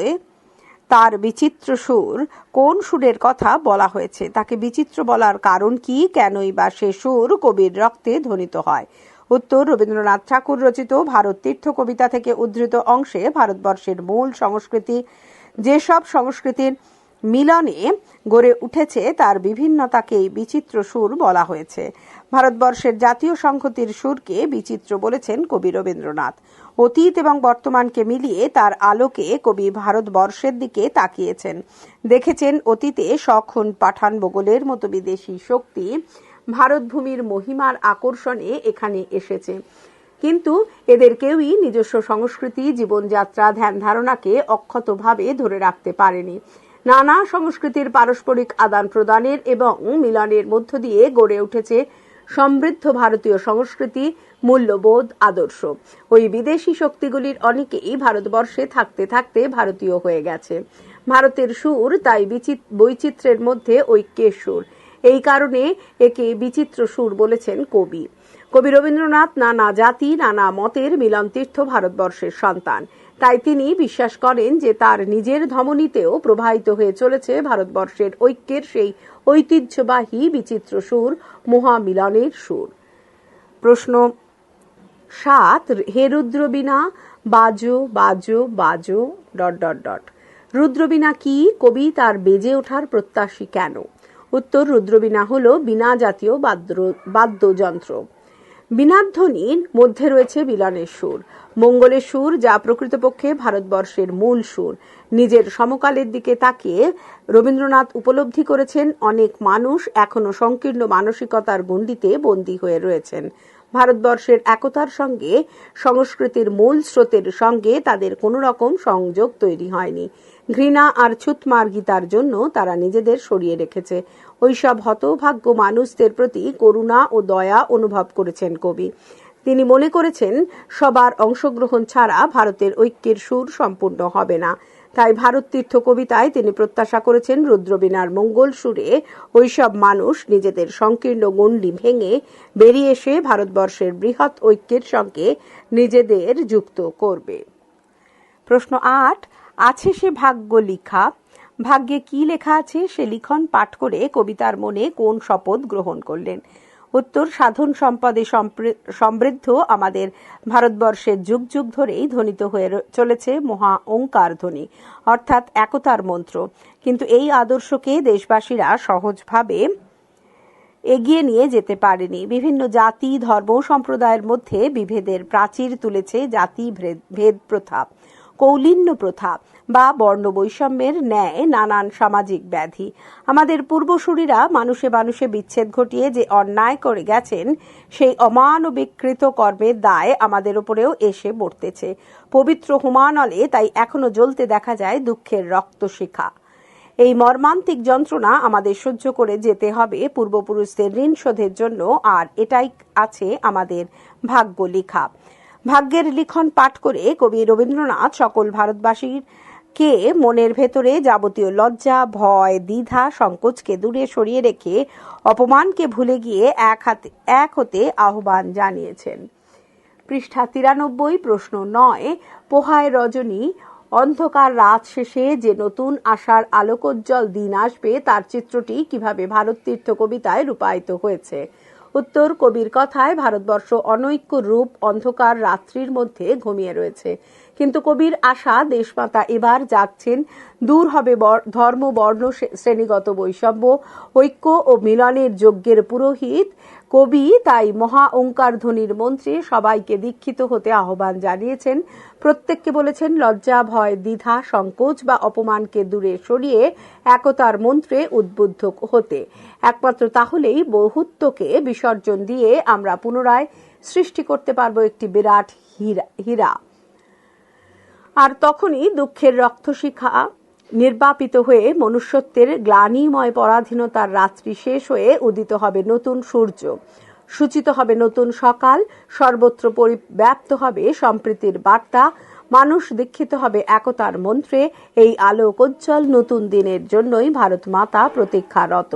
তার বিচিত্র সুর, কোন সুরের কথা বলা হয়েছে? তাকে বিচিত্র বলার কারণ কি? কেনই বা সে সুর কবির রক্তে ধ্বনিত হয়? উত্তর, রবীন্দ্রনাথ ঠাকুর রচিত ভারত তীর্থ কবিতা থেকে উদ্ধৃত অংশে ভারতবর্ষের মূল সংস্কৃতি যেসব সংস্কৃতির মিলনে গড়ে উঠেছে তার বিভিন্নতাকেই বিচিত্র সুর বলা হয়েছে। ভারতবর্ষের জাতীয় সংহতির সুরকে বিচিত্র বলেছেন কবি রবীন্দ্রনাথ। অতীত এবং বর্তমানকে মিলিয়ে তার আলোকে কবি ভারতবর্ষের দিকে তাকিয়েছেন। দেখেছেন অতীতে শক, হুন, পাঠান, মোগলের মতো বিদেশি শক্তি ভারতভূমির মহিমার আকর্ষণে এখানে এসেছে, কিন্তু এদের কেউই নিজস্ব সংস্কৃতি, জীবনযাত্রা, ধ্যান ধারণাকে অক্ষতভাবে ধরে রাখতে পারেনি। নানা সংস্কৃতির পারস্পরিক আদান প্রদানের এবং মিলনের মধ্য দিয়ে গড়ে উঠেছে সমৃদ্ধ ভারতীয় সংস্কৃতি, মূল্যবোধ, আদর্শ। ওই বিদেশি শক্তিগুলির অনেকেই ভারতবর্ষে থাকতে থাকতে ভারতীয় হয়ে গেছে। ভারতের সুর তাই বৈচিত্র্যের মধ্যে ঐক্যের সুর। এই কারণে একে বিচিত্র সুর বলেছেন কবি। কবি রবীন্দ্রনাথ নানা জাতি, নানা মতের মিলন তীর্থ ভারতবর্ষের সন্তান। তাই তিনি বিশ্বাস করেন যে তার নিজের ধমনীতেও প্রবাহিত হয়ে চলেছে ভারতবর্ষের ঐক্যের সেই ঐতিহ্যবাহী বিচিত্র সুর, মহামিলনের সুর। প্রশ্ন 7, হে রুদ্রবীণা বাজো বাজো বাজো ... রুদ্রবীণা কি? কবি তার বেজে ওঠার প্রত্যাশী কেন? উত্তর, রুদ্রবীণা হল বীণা জাতীয় বাদ্যযন্ত্র। বীণাধ্বনির মধ্যে রয়েছে মিলনের সুর, মঙ্গলের সুর, যা প্রকৃতপক্ষে ভারতবর্ষের মূল সুর। নিজের সমকালের দিকে তাকিয়ে রবীন্দ্রনাথ উপলব্ধি করেছেন অনেক মানুষ এখনো সংকীর্ণ মানসিকতার গণ্ডিতে বন্দী হয়ে রয়েছেন। ভারতবর্ষের একতার সঙ্গে, সংস্কৃতির মূল স্রোতের সঙ্গে তাদের কোনো রকম সংযোগ তৈরি হয়নি। ঘৃণা আর ছুতমার্গিতার জন্য তারা নিজেদের সরিয়ে রেখেছে। ওইসব হতভাগ্য মানুষদের প্রতি করুণা ও দয়া অনুভব করেছেন কবি। তিনি মনে করেছেন সবার অংশগ্রহণ ছাড়া ভারতের ঐক্যের সুর সম্পূর্ণ হবে না। তাই ভারত তীর্থ কবিতায় তিনি প্রত্যাশা করেছেন রুদ্রবীণার মঙ্গল সুরে ওইসব মানুষ নিজেদের সংকীর্ণ গণ্ডি ভেঙে বেরিয়ে এসে ভারতবর্ষের বৃহৎ ঐক্যের সঙ্গে নিজেদের যুক্ত করবে। প্রশ্ন 8, আছে সে ভাগ্য লিখা, ভাগ্যে কি লেখা আছে সে লিখন পাঠ করে কবিতার মনে কোন শপথ গ্রহণ করলেন? উত্তর, সাধন সম্পদে সমৃদ্ধ আমাদের ভারতবর্ষের যুগ যুগ ধরেই ধ্বনিত হয়ে চলেছে মহা ওঙ্কার ধ্বনি, অর্থাৎ একতার মন্ত্র। কিন্তু এই আদর্শকে দেশবাসীরা সহজভাবে এগিয়ে নিয়ে যেতে পারেনি। বিভিন্ন জাতি, ধর্ম, সম্প্রদায়ের মধ্যে বিভেদের প্রাচীর তুলেছে জাতি ভেদ প্রথা, কৌলিন্য প্রথা বা বর্ণ বৈষম্যের ন্যায় নানান সামাজিক ব্যাধি। আমাদের পূর্বসূরীরা মানুষে মানুষে বিচ্ছেদ ঘটিয়ে যে অন্যায় করে গেছেন, সেই অমানবিকৃত কর্মের দায় আমাদের উপরেও এসে পড়তেছে। পবিত্র হোমানলে তাই এখনো জ্বলতে দেখা যায় দুঃখের রক্তশিখা। এই মর্মান্তিক যন্ত্রণা আমাদের সহ্য করে যেতে হবে পূর্বপুরুষদের ঋণ শোধের জন্য, আর এটাই আছে আমাদের ভাগ্য লেখা। ভাগ্যের লিখন পাঠ করে কবি রবীন্দ্রনাথ সকল ভারতবাসীর কে মনের ভেতরে যাবতীয় লজ্জা, ভয়, দ্বিধা, সংকোচকে দূরে সরিয়ে রেখে অপমানকে ভুলে গিয়ে এক হতে আহ্বান জানিয়েছেন। পৃষ্ঠা 93, প্রশ্ন 9। পোহায় রজনী, অন্ধকার রাত শেষে যে নতুন আশার আলোকোজ্জ্বল দিন আসবে তার চিত্রটি কিভাবে ভারততীর্থ কবিতায় রূপায়িত হয়েছে? উত্তর, কবির কথায় ভারতবর্ষ অনৈক্য রূপ অন্ধকার রাত্রির মধ্যে ঘুমিয়ে রয়েছে, কিন্তু কবির আশা দেশমাতা এবার জাগছেন। দূর হবে ধর্ম, বর্ণ, শ্রেণীগত বৈষম্য, ঐক্য ও মিলনের যজ্ঞের পুরোহিত কবি তাই মহা ওঙ্কার ধ্বনির মন্ত্রে সবাইকে দীক্ষিত হতে আহ্বান জানিয়েছেন। প্রত্যেককে বলেছেন লজ্জা, ভয়, দ্বিধা, সংকোচ বা অপমানকে দূরে সরিয়ে একতার মন্ত্রে উদ্বুদ্ধ হতে। একমাত্র তাহলেই বহুত্বকে বিসর্জন দিয়ে আমরা পুনরায় সৃষ্টি করতে পারবো একটি বিরাট হীরা। আর তখনই দুঃখের রক্তশিখা নির্বাপিত হয়ে মনুষ্যত্বের গ্লানিময় পরাধীনতার রাত্রি শেষ হয়ে উদিত হবে নতুন সূর্য, সূচিত হবে নতুন সকাল, সর্বত্র পরিব্যাপ্ত হবে সম্প্রীতির বার্তা, মানুষ দীক্ষিত হবে একতার মন্ত্রে। এই আলোকোজ্জ্বল নতুন দিনের জন্যই ভারত মাতা প্রতীক্ষারত।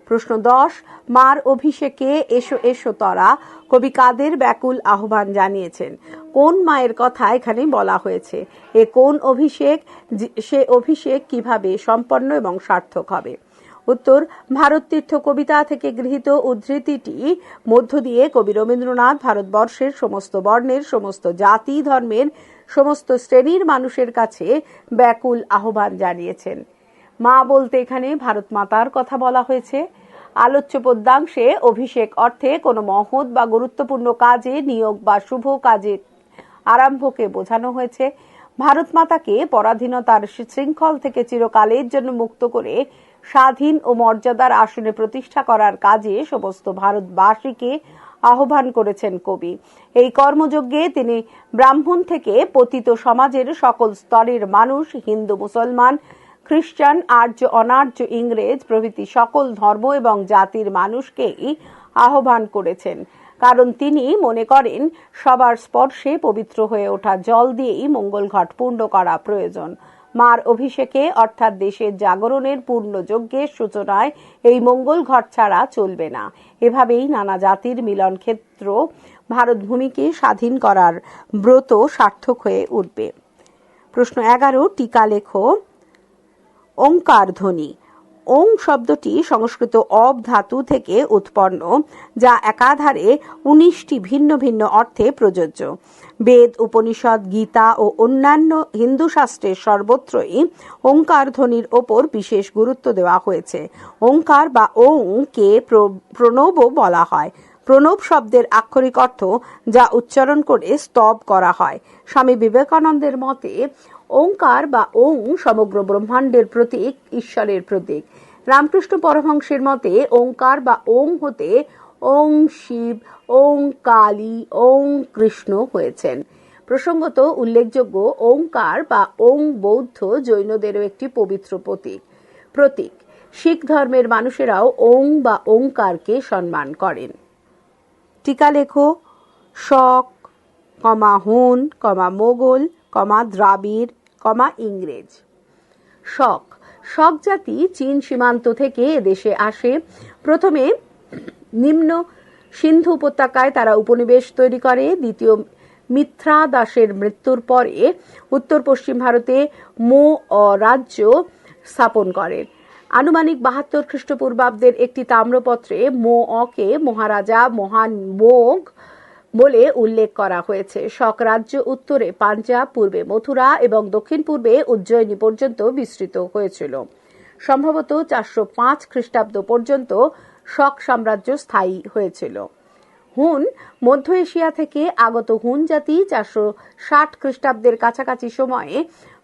প্রশ্ন 10, মার অভিষেকে এসো এসো তরা, কবি কাদের ব্যাকুল আহ্বান জানিয়েছেন? কোন মায়ের কথা এখানে বলা হয়েছে? এ কোন অভিষেক? সে অভিষেক কিভাবে সম্পন্ন এবং সার্থক হবে? উত্তর, ভারততীর্থ কবিতা থেকে গৃহীত উদ্ধৃতিটি মধ্য দিয়ে কবি রবীন্দ্রনাথ ভারতবর্ষের সমস্ত বর্ণের, সমস্ত জাতি ধর্মের, সমস্ত শ্রেণীর মানুষের কাছে ব্যাকুল আহ্বান জানিয়েছেন। মা বলতে এখানে ভারত মাতার কথা বলা হয়েছে। আলোচ্য পদ্যাংশে অভিষেক অর্থে কোনো মহৎ বা গুরুত্বপূর্ণ কাজে নিয়োগ বা শুভ কাজে আরম্ভকে বোঝানো হয়েছে। ভারত মাতাকে পরাধীনতার শৃঙ্খল থেকে চিরকালের জন্য মুক্ত করে স্বাধীন ও মর্যাদার আসনে প্রতিষ্ঠা করার কাজে সমস্ত ভারতবাসীকে আহ্বান করেছেন কবি। এই কর্মযজ্ঞে তিনি ব্রাহ্মণ থেকে পতিত সমাজের সকল স্তরের মানুষ, হিন্দু, মুসলমান, খ্রিস্টান, আর্য, অনার্য, ইংরেজ প্রভৃতি সকল ধর্ম এবং জাতির মানুষকেই আহ্বান করেছেন, কারণ তিনি মনে করেন সবার স্পর্শে পবিত্র হয়ে ওঠা জল দিয়েই মঙ্গল ঘট পূর্ণ করা প্রয়োজন। মার অভিষেকে অর্থাৎ দেশের জাগরণের পূর্ণ যজ্ঞের সূচনায় এই মঙ্গল ঘট ছাড়া চলবে না। এভাবেই নানা জাতির মিলন ক্ষেত্র ভারত ভূমিকে স্বাধীন করার ব্রত সার্থক হয়ে উঠবে। প্রশ্ন 11, টিকা লেখো। ওঙ্কার ধ্বনি। ওং শব্দটি সংস্কৃত অব ধাতু থেকে উৎপন্ন, যা একাধারে 19টি ভিন্ন ভিন্ন অর্থে প্রযোজ্য। বেদ, উপনিষদ, গীতা ও অন্যান্য হিন্দু শাস্ত্রের সর্বত্রই ওঙ্কার ধ্বনির ওপর বিশেষ গুরুত্ব দেওয়া হয়েছে। ওঙ্কার বা ওং কে প্রণবও বলা হয়। প্রণব শব্দের আক্ষরিক অর্থ যা উচ্চারণ করে স্তব করা হয়। স্বামী বিবেকানন্দের মতে ওঙ্কার বা ওং সমগ্র ব্রহ্মাণ্ডের প্রতীক, ঈশ্বরের প্রতীক। রামকৃষ্ণ পরমহংসের মতে ওঙ্কার বা ওং হতে ওং শিব, ওং কালী, ওং কৃষ্ণ হয়েছেন। প্রসঙ্গত উল্লেখযোগ্য, ওঙ্কার বা ওং বৌদ্ধ জৈনদেরও একটি পবিত্র প্রতীক। শিখ ধর্মের মানুষেরাও ওং বা ওঙ্কারকে সম্মান করেন। টিকা লেখো। শক, হুন, মোগল, দ্রাবিড়, ইংরেজ। শক জাতি চীন সীমান্ত থেকে এদেশে আসে। প্রথমে নিম্ন সিন্ধু উপত্যকায় তারা উপনিবেশ তৈরি করে। দ্বিতীয় মিথ্রাদাসের মৃত্যুর পরে উত্তর পশ্চিম ভারতে মো রাজ্য স্থাপন করেন। আনুমানিক 72 খ্রিস্টপূর্বাব্দের একটি তাম্রপত্রে কে মহারাজা মোগ বলে উল্লেখ করা হয়েছে। শক রাজ্য উত্তরে পাঞ্জাব, পূর্বে মথুরা এবং দক্ষিণ পূর্বে উজ্জয়িনী পর্যন্ত বিস্তৃত হয়েছিল। সম্ভবত 405 খ্রিস্টাব্দ পর্যন্ত শক সাম্রাজ্য স্থায়ী হয়েছিল। হুন, মধ্য এশিয়া থেকে আগত হুন জাতি 460 খ্রিস্টাব্দের কাছাকাছি সময়ে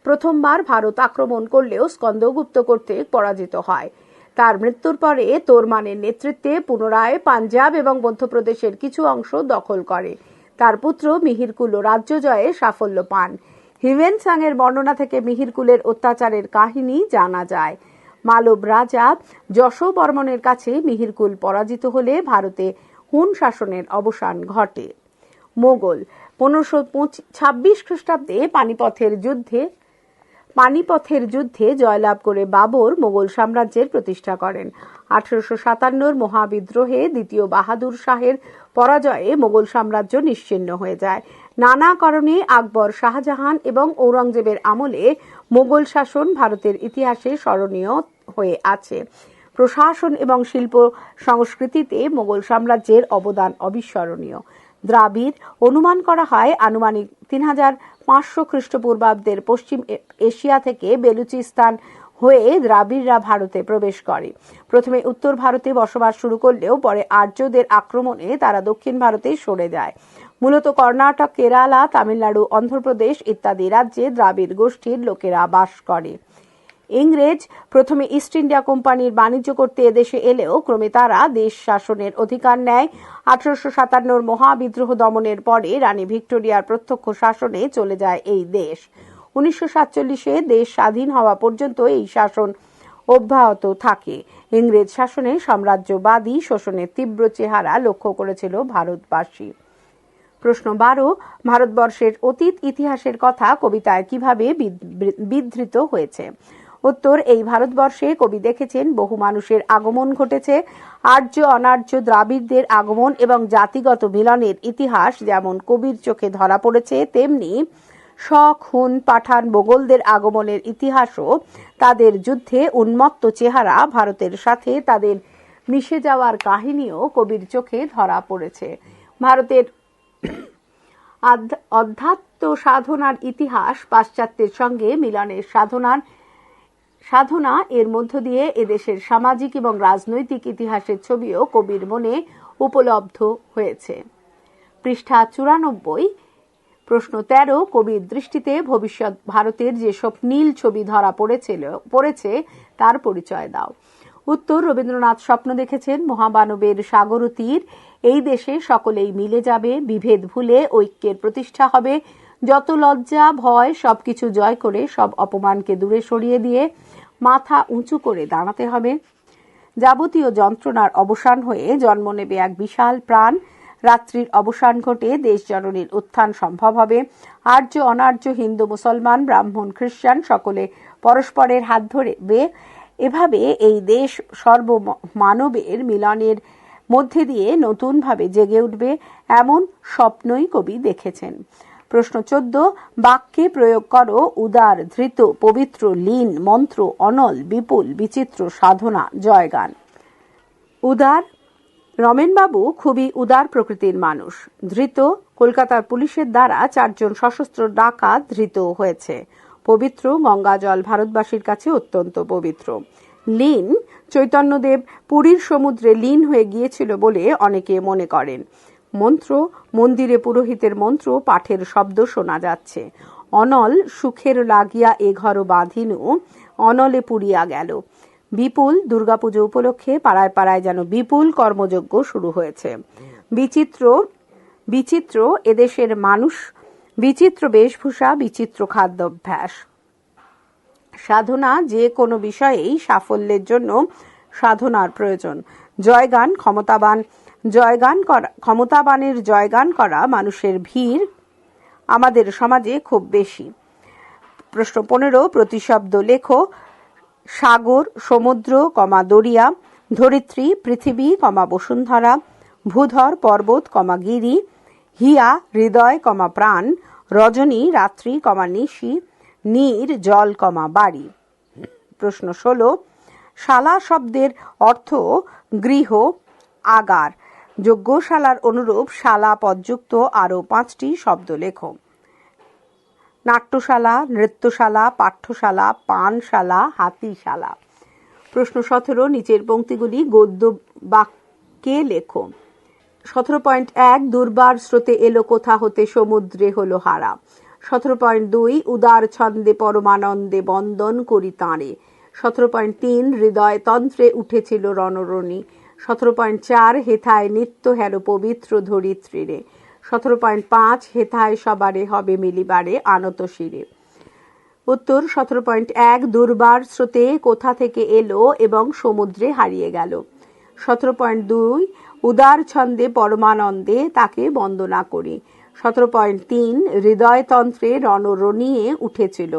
প্রথমবার ভারত আক্রমণ করলেও স্কন্দগুপ্ত কর্তৃক পরাজিত হয়। তার মৃত্যুর পরে তোরমানের নেতৃত্বে পুনরায় পাঞ্জাব এবং মধ্যপ্রদেশের কিছু অংশ দখল করে। তার পুত্র মিহিরকুল রাজ্য জয়ে সাফল্য পান। হিউয়েন সাং এর বর্ণনা থেকে মিহিরকুলের অত্যাচারের কাহিনী জানা যায়। মালব রাজা যশোবর্মনের কাছে মিহিরকুল পরাজিত হলে ভারতে হুন শাসনের অবসান ঘটে। মোগল 1526 খ্রিস্টাব্দে পানিপথের যুদ্ধে জয়লাভ করে বাবর মোগল সাম্রাজ্যের প্রতিষ্ঠা করেন। 1857 মহাবিদ্রোহে দ্বিতীয় বাহাদুর শাহের পরাজয়ে মোগল সাম্রাজ্য নিশ্চিহ্ন হয়ে যায়। নানা কারণে আকবর, শাহজাহান এবং ঔরঙ্গজেবের আমলে মোগল শাসন ভারতের ইতিহাসে স্মরণীয় হয়ে আছে। প্রশাসন এবং শিল্প সংস্কৃতিতে মোগল সাম্রাজ্যের অবদান অবিস্মরণীয়। দ্রাবিড় অনুমান করা হয় আনুমানিক 3500 খ্রিস্টপূর্বাব্দের পশ্চিম এশিয়া থেকে বেলুচিস্তান হয়ে দ্রাবিড়রা ভারতে প্রবেশ করে। প্রথমে উত্তর ভারতে বসবাস শুরু করলেও পরে আর্যদের আক্রমণে তারা দক্ষিণ ভারতে সরে যায়। মূলত কর্ণাটক, কেরালা, তামিলনাড়ু, অন্ধ্রপ্রদেশ ইত্যাদি রাজ্যে দ্রাবিড় গোষ্ঠীর লোকেরা বাস করে। ইংরেজ প্রথমে ইস্ট ইন্ডিয়া কোম্পানির বাণিজ্য করতে এদেশে এলেও ক্রমে তারা দেশ শাসনের অধিকার নেয়। 1857 মহাবিদ্রোহ দমনের পরে রানী ভিক্টোরিয়ার প্রত্যক্ষ শাসনে চলে যায় এই দেশ। 1947 দেশ স্বাধীন হওয়া পর্যন্ত এই শাসন অব্যাহত থাকে। ইংরেজ শাসনে সাম্রাজ্যবাদী শোষণের তীব্র চেহারা লক্ষ্য করেছিল ভারতবাসী। প্রশ্ন 12, ভারতবর্ষের অতীত ইতিহাসের কথা কবিতায় কিভাবে বিধৃত হয়েছে? উত্তর, এই ভারতবর্ষে কবি দেখেছেন বহু মানুষের আগমন ঘটেছে। আর্য, অনার্য, দ্রাবিড়দের আগমন এবং জাতিগত মিলনের ইতিহাস যেমন কবির চোখে ধরা পড়েছে, তেমনি শক, হুন, পাঠান, মোগলদের আগমনের ইতিহাসও, তাদের যুদ্ধে উন্মত্ত চেহারা, ভারতের সাথে তাদের মিশে যাওয়ার কাহিনীও কবির চোখে ধরা পড়েছে। ভারতের অধ্যাত্ম সাধনার ইতিহাস, পাশ্চাত্যের সঙ্গে মিলনের সাধনা এর মধ্য দিয়ে এদেশের সামাজিক এবং রাজনৈতিক ইতিহাসের ছবিও কবির মনে উপলব্ধ হয়েছে। পৃষ্ঠা 94। প্রশ্ন 13, কবির দৃষ্টিতে ভবিষ্যৎ ভারতের যেসব নীল ছবি ধরা পড়েছে তার পরিচয় দাও। উত্তর, রবীন্দ্রনাথ স্বপ্ন দেখেছেন মহামানবের সাগর তীর, এই দেশে সকলেই মিলে যাবে, বিভেদ ভুলে ঐক্যের প্রতিষ্ঠা হবে, যত লজ্জা ভয় সবকিছু জয় করে সব অপমানকে দূরে সরিয়ে দিয়ে মাথা উঁচু করে দাঁড়াতে হবে, যাবতীয় যন্ত্রণার অবসান হয়ে জন্ম নেবে এক বিশাল প্রাণ, রাত্রির অবসান ঘটে দেশ জননীর উত্থান সম্ভব হবে, আর্য, অনার্য, হিন্দু, মুসলমান, ব্রাহ্মণ, খ্রিস্টান সকলে পরস্পরের হাত ধরবে, এভাবে এই দেশ সর্বমানবের মিলনের মধ্যে দিয়ে নতুনভাবে জেগে উঠবে, এমন স্বপ্নই কবি দেখেছেন। প্রশ্ন 14, বাক্যে প্রয়োগ করো উদার, ধৃত, পবিত্র, লীন, মন্ত্র, অনল, বিপুল, বিচিত্র, সাধনা, জয়গান। উদার, রমেনবাবু খুবই উদার প্রকৃতির মানুষ। ধৃত, কলকাতার পুলিশের দ্বারা 4 জন সশস্ত্র ডাকাত ধৃত হয়েছে। পবিত্র, গঙ্গা জল ভারতবাসীর কাছে অত্যন্ত পবিত্র। লীন, চৈতন্যদেব পুরীর সমুদ্রে লীন হয়ে গিয়েছিল বলে অনেকে মনে করেন। মন্ত্র, মন্দিরে পুরোহিতের মন্ত্র পাঠের শব্দ শোনা যাচ্ছে। অনল, সুখের লাগিয়া এ ঘর বাঁধিনু, অনলে পুড়িয়া গেল। বিপুল, দুর্গাপুজো উপলক্ষে পাড়ায় পাড়ায় যেন বিপুল কর্মযজ্ঞ শুরু হয়েছে। বিচিত্র, এদেশের মানুষ বিচিত্র বেশভূষা, বিচিত্র খাদ্যাভ্যাস। সাধনা, যে কোনো বিষয়েই সাফল্যের জন্য সাধনার প্রয়োজন। জয়গান, ক্ষমতাবানের জয়গান করা মানুষের ভিড় আমাদের সমাজে খুব বেশি। প্রশ্ন 15, প্রতিশব্দ লেখো। সাগর, সমুদ্র, দরিয়া, ধরিত্রী, পৃথিবী, বসুন্ধরা, ভূধর, পর্বত, গিরি, হিয়া, হৃদয়, প্রাণ, রজনী, রাত্রি, নিশি, নীর, জল, বাড়ি। প্রশ্ন 16, শালা শব্দের অর্থ গৃহ, আগার। যজ্ঞশালার অনুরূপ শালা পদযুক্ত আরও 5টি শব্দ লেখো। নাট্যশালা, নৃত্যশালা, পাঠ্যশালা, পানশালা, হাতিশালা। প্রশ্ন 17, নিচের পংক্তিগুলি গদ্য বাক্যে লেখো। 17.1, দুর্বার স্রোতে এলো কোথা হতে, সমুদ্রে হলো হারা। 17.2, উদার ছন্দে পরমানন্দে বন্দন করি তাঁরে। 17.3, হৃদয় তন্ত্রে উঠেছিল রণরণী। 17.4, হেথায় নিত্য হেল পবিত্র ধরিত্রীরে। 17.5, হেথায় সবারে হবে মিলিবারে আনত শিরে। উত্তর 17.1 দুর্বার স্রোতে কোথা থেকে এলো এবং সমুদ্রে হারিয়ে গেল। 17.2 উদার ছন্দে পরমানন্দে তাকে বন্দনা করি। 17.3 হৃদয়তন্ত্রে রণরণিয়ে উঠেছিল।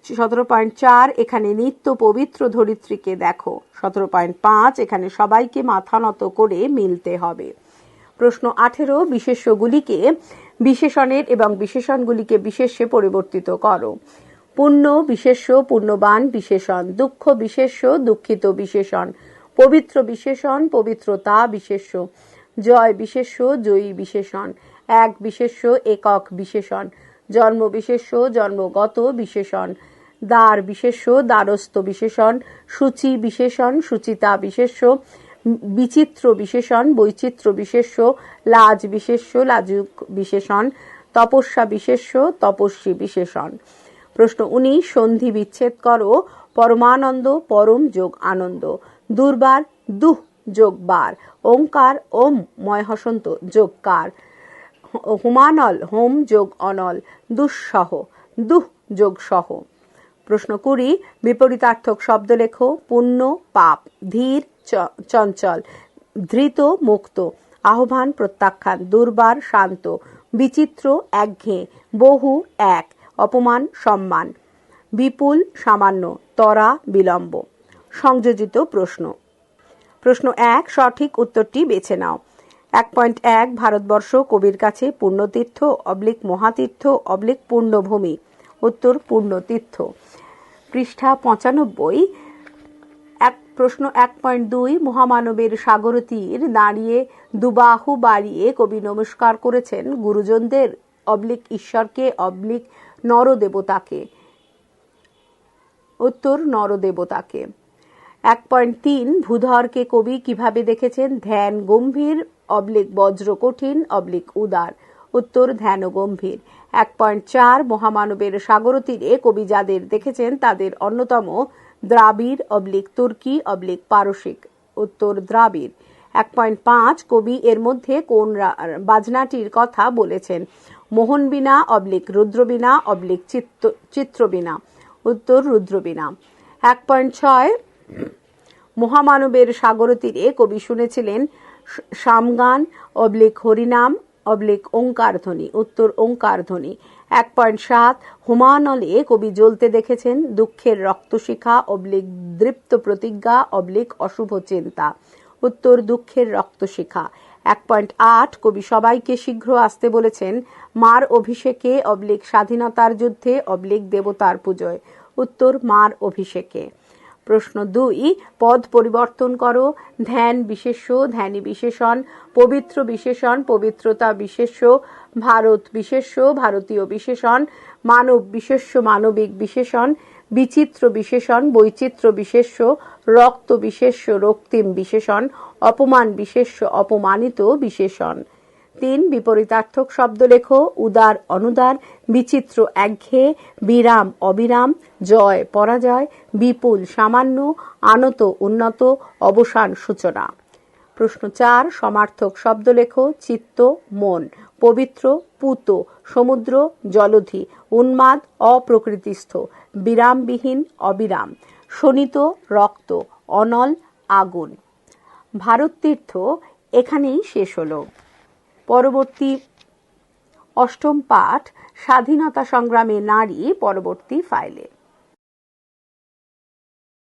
17.4 এখানে নিত্য পবিত্র ধরিত্রীকে দেখো। 17.5 এখানে সবাইকে মাথা নত করে মিলতে হবে। প্রশ্ন 18 বিশেষ্যগুলিকে বিশেষণের এবং বিশেষণগুলিকে বিশেষ্যে পরিবর্তিত করো। পুণ্য বিশেষ্য পুণ্যবান বিশেষণ, দুঃখ বিশেষ্য দুঃখিত বিশেষণ, পবিত্র বিশেষণ পবিত্রতা বিশেষ্য, জয় বিশেষ্য জয়ী বিশেষণ, এক বিশেষ্য একক বিশেষণ, জন্ম বিশেষ্য জন্মগত বিশেষণ, দ্বার বিশেষ্য দ্বারস্থ বিশেষণ, সূচি বিশেষণ সুচিতা বিশেষ্য, বিচিত্র বিশেষণ বৈচিত্র্য বিশেষ্য, লাজ বিশেষ্য লাজুক বিশেষণ, তপস্যা বিশেষ্য তপস্বী বিশেষণ। প্রশ্ন 19 সন্ধি বিচ্ছেদ করো। পরমানন্দ পরম যোগ আনন্দ, দুর্বার দুঃ যোগ বার, ওঙ্কার ওম ময় হসন্ত যোগ কার, হোমানল হোম যোগ অনল, দুঃসহ দুঃ যোগ সহ। প্রশ্ন 20 বিপরীতার্থক শব্দ লেখো। পুণ্য পাপ, ধীর চঞ্চল, ধৃত মুক্ত, আহ্বান প্রত্যাখ্যান, দুর্বার শান্ত, বিচিত্র একঘেয়ে, বহু এক, অপমান সম্মান, বিপুল সামান্য, তরা বিলম্ব। সংযোজিত প্রশ্ন। প্রশ্ন 1 সঠিক উত্তরটি বেছে নাও। 1.1 ভারতবর্ষ কবির কাছে পুণ্যতীর্থ অবলিক মহাতীর্থ অবলিক পুণ্যভূমি। উত্তর পুণ্যতীর্থ। পৃষ্ঠা 95। প্রশ্ন 1.2 মহামানবের সাগরতীর দাঁড়িয়ে দুবাহু বাড়িয়ে কবি নমস্কার করেছেন গুরুজনদের অবলিক ঈশ্বরকে অবলিক নরদেবতাকে। উত্তর নরদেবতাকে। 1.3 ভূধরকে কবি কিভাবে দেখেছেন? ধ্যান গম্ভীর অবলিক বজ্র কঠিন অবলিক উদার। উত্তর ধ্যান গম্ভীর। 1.4 মহামানবের সাগরতীরে কবি যাদের দেখেছেন তাদের অন্যতম দ্রাবিড় অবলিক তুর্কি অবলিক পারসিক। উত্তর দ্রাবিড়। 1.5 কবি এর মধ্যে কোন বাজনাটির কথা বলেছেন? মোহনবীণা অবলিক রুদ্রবীণা অবলিক চিত্রবীণা। উত্তর রুদ্রবীণা। 1.6 মহামানবের সাগরতীরে কবি শুনেছিলেন সামগান অবলিক হরিনাম অবলিক ওঙ্কার ধ্বনি। উত্তর ওঙ্কার ধ্বনি। 1.7 হোমানলে কবি জ্বলতে দেখেছেন দুঃখের রক্তশিখা অবলিক দৃপ্ত প্রতিজ্ঞা অবলিক অশুভ চিন্তা। উত্তর দুঃখের রক্তশিখা। 1.8 কবি সবাইকে শীঘ্র আসতে বলেছেন মার অভিষেকে অবলিক স্বাধীনতার যুদ্ধে অবলিক দেবতার পুজোয়। উত্তর মার অভিষেকে। প্রশ্ন 2 পদ পরিবর্তন করো। ধ্যান বিশেষ্য ধ্যানী বিশেষণ, পবিত্র বিশেষণ পবিত্রতা বিশেষ্য, ভারত বিশেষ্য ভারতীয় বিশেষণ, মানব বিশেষ্য মানবিক বিশেষণ, বিচিত্র বিশেষণ বৈচিত্র্য বিশেষ্য, রক্ত বিশেষ্য রক্তিম বিশেষণ, অপমান বিশেষ্য অপমানিত বিশেষণ। 3 বিপরীতার্থক শব্দ লেখো। উদার অনুদার, বিচিত্র একঘেয়ে, বিরাম অবিরাম, জয় পরাজয়, বিপুল সামান্য, আনত উন্নত, অবসান সূচনা। প্রশ্ন 4 সমার্থক শব্দ লেখো। চিত্ত মন, পবিত্র পুত, সমুদ্র জলধি, উন্মাদ অপ্রকৃতিস্থ, বিরামবিহীন অবিরাম, শোণিত রক্ত, অনল আগুন। ভারত তীর্থ এখানেই শেষ হলো। পরবর্তী 8ম পাঠ স্বাধীনতা সংগ্রামে নারী পরবর্তী ফাইলে।